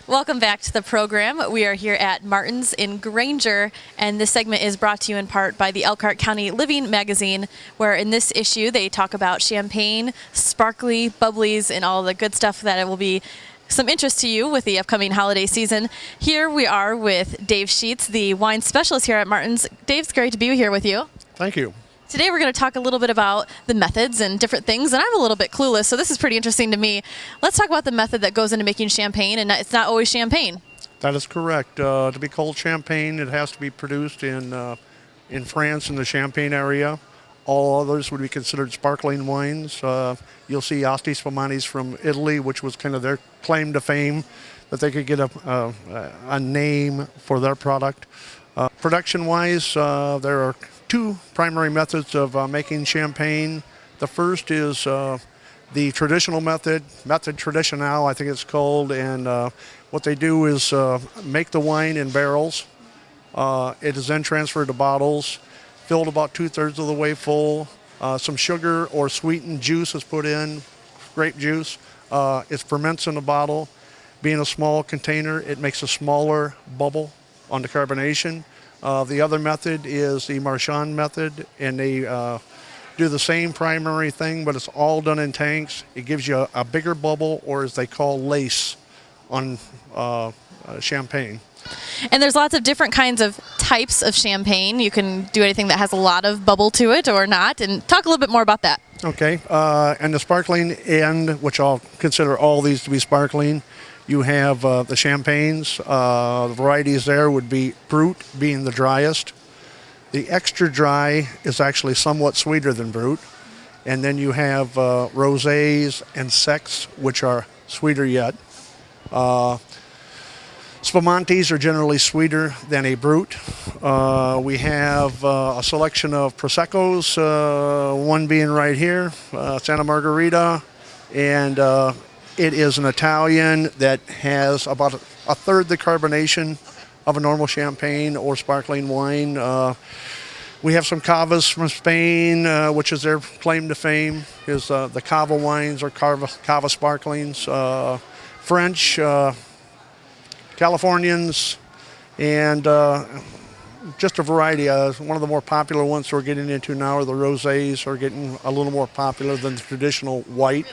Welcome back to the program. We are here at Martin's in Granger, and this segment is brought to you in part by the Elkhart County Living magazine, where in this issue they talk about champagne, sparkly, bubblies, and all the good stuff that it will be some interest to you with the upcoming holiday season. Here we are with Dave Sheets, the wine specialist here at Martin's. Dave, it's great to be here with you. Thank you. Today we're going to talk a little bit about the methods and different things, and I'm a little bit clueless, so this is pretty interesting to me. Let's talk about the method that goes into making champagne, and it's not always champagne. That is correct. To be called champagne, it has to be produced in France, in the Champagne area. All others would be considered sparkling wines. You'll see Asti Spumantis from Italy, which was kind of their claim to fame, that they could get a name for their product. Production-wise, there are two primary methods of making champagne. The first is the traditional method traditional, I think it's called, and what they do is make the wine in barrels. It is then transferred to bottles, filled about 2/3 of the way full. Some sugar or sweetened juice is put in, grape juice. It ferments in a bottle. Being a small container, it makes a smaller bubble on the carbonation. The other method is the Marchand method, and they do the same primary thing, but it's all done in tanks. It gives you a bigger bubble, or as they call lace, on champagne. And there's lots of different kinds of types of champagne. You can do anything that has a lot of bubble to it or not, and talk a little bit more about that. Okay, and the sparkling end, which I'll consider all these to be sparkling, you have the champagnes. The varieties there would be Brut, being the driest. The extra dry is actually somewhat sweeter than Brut. And then you have rosés and secs, which are sweeter yet. Spumantis are generally sweeter than a Brut. We have a selection of Proseccos, one being right here, Santa Margherita, and it is an Italian that has about a third the carbonation of a normal champagne or sparkling wine. We have some Cavas from Spain, which is their claim to fame, is the Cava wines or Cava sparklings. French, Californians, and just a variety. One of the more popular ones we're getting into now are the rosés, are getting a little more popular than the traditional white.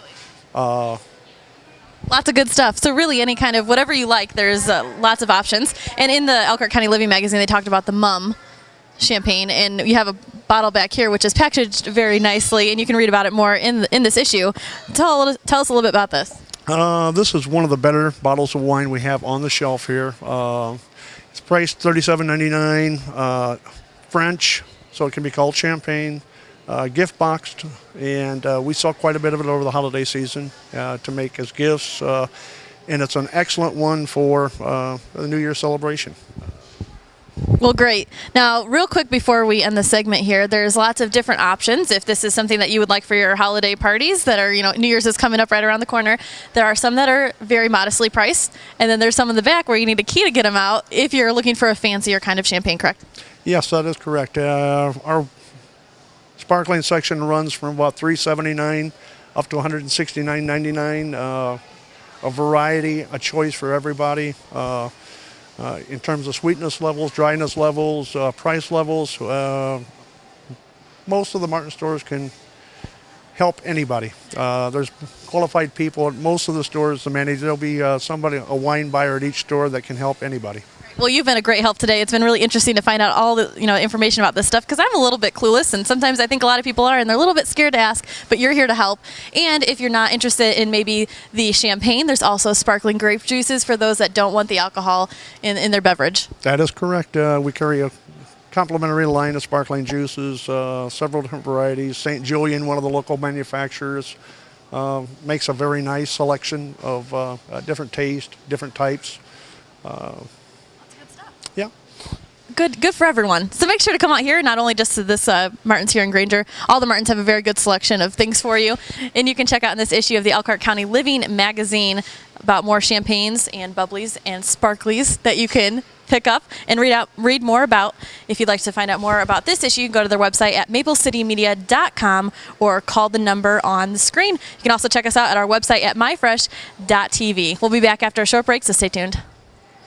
Lots of good stuff. So really any kind of whatever you like, there's lots of options. And in the Elkhart County Living magazine, they talked about the Mum champagne, and you have a bottle back here which is packaged very nicely, and you can read about it more in this issue. Tell us a little bit about this. This is one of the better bottles of wine we have on the shelf here. It's priced $37.99, French, so it can be called champagne. Gift boxed, and we sell quite a bit of it over the holiday season to make as gifts, and it's an excellent one for the New Year celebration. Well, great. Now, real quick before we end the segment here, there's lots of different options. If this is something that you would like for your holiday parties that are, New Year's is coming up right around the corner, there are some that are very modestly priced, and then there's some in the back where you need a key to get them out if you're looking for a fancier kind of champagne, correct? Yes, that is correct. Our sparkling section runs from about $379 up to $169.99. A variety, a choice for everybody. In terms of sweetness levels, dryness levels, price levels, most of the Martin stores can help anybody. There's qualified people at most of the stores. There'll be a wine buyer at each store that can help anybody. Well, you've been a great help today. It's been really interesting to find out all the information about this stuff, because I'm a little bit clueless, and sometimes I think a lot of people are, and they're a little bit scared to ask, but you're here to help. And if you're not interested in maybe the champagne, there's also sparkling grape juices for those that don't want the alcohol in their beverage. That is correct. We carry a complimentary line of sparkling juices, several different varieties. St. Julian, one of the local manufacturers, makes a very nice selection of different tastes, different types. Yeah. good for everyone. So make sure to come out here, not only just to this Martin's here in Granger. All the Martins have a very good selection of things for you. And you can check out in this issue of the Elkhart County Living magazine about more champagnes and bubblies and sparklies that you can pick up and read more about. If you'd like to find out more about this issue, you can go to their website at maplecitymedia.com or call the number on the screen. You can also check us out at our website at myfresh.tv. We'll be back after a short break, so stay tuned.